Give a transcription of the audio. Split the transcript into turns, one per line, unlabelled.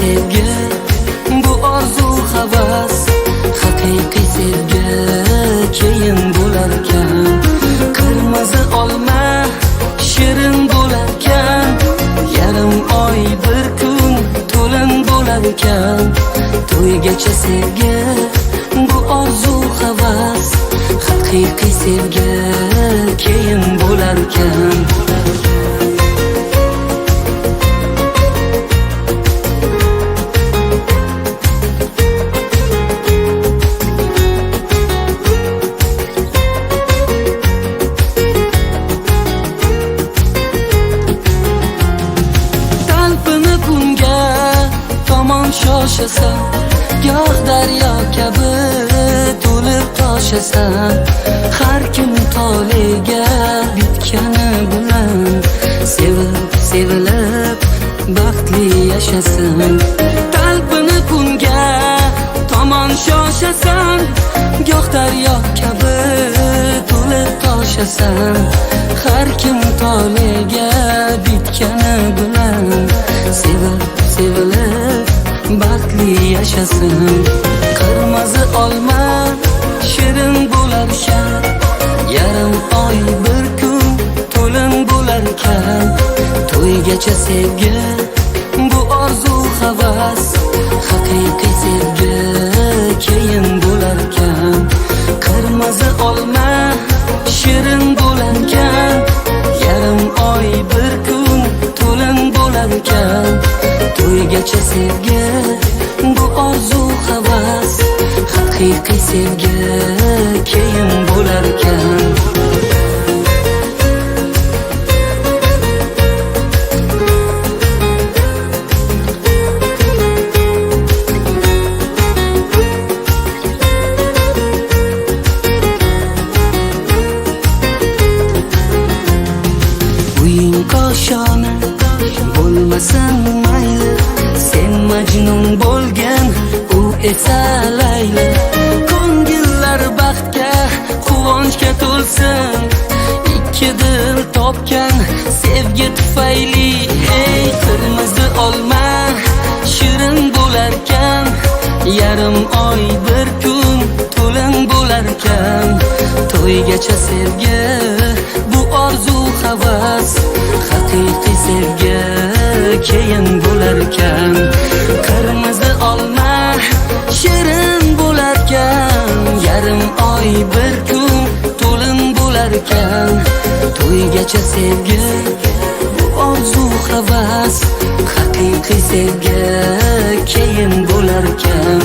sevgi, bu orzu havas, haqiqiy sevgi keyin bo'larkan. Qirmizi olma shirin bo'larkan, yarim oy bir kun to'lin bo'larkan. To'ygacha sevgi, bu orzu havas, haqiqiy sevgi keyin bo'larkan. Shoshasan, goh daryo kabi to'lib toshasan. Har kim toliga bitgani bilan sevib, sevilib baxtli yashasin. Talpini kunga tomon shoshasan, goh daryo kabi to'lib toshasan. Har kim toliga bitgani bilan sevib, sevilib baxtli yashasin. Qirmizi olma shirin bo'larkan, yarim oy bir kun to'lin bo'larkan. To'ygacha sevgi, bu orzu havas, haqiqiy sevgi keyin bo'larkan. Qirmizi olma shirin bo'larkan, yarim oy bir kun to'lin bo'larkan. To'ygacha sevgi, bu orzu havas, haqiqiy sevgi keyin bo'larkan. Uying qo'shona bo'lmasin mayli, sen majnun bo'lgan, u esa Layli. Ko'ngillar baxtga, quvonchga to'lsin, ikki dil topgan sevgi tufayli. Hey, qirmizi olma shirin bo'larkan, yarim oy bir kun to'lin bo'larkan. To'ygacha sevgi, bu orzu havas, haqiqiy sevgi keyin bo'larkan. Qirmizi olma shirin bo'larkan, yarim oy bir kun to'lin bo'larkan. To'ygacha sevgi, bu orzu havas, haqiqiy sevgi keyin bo'larkan.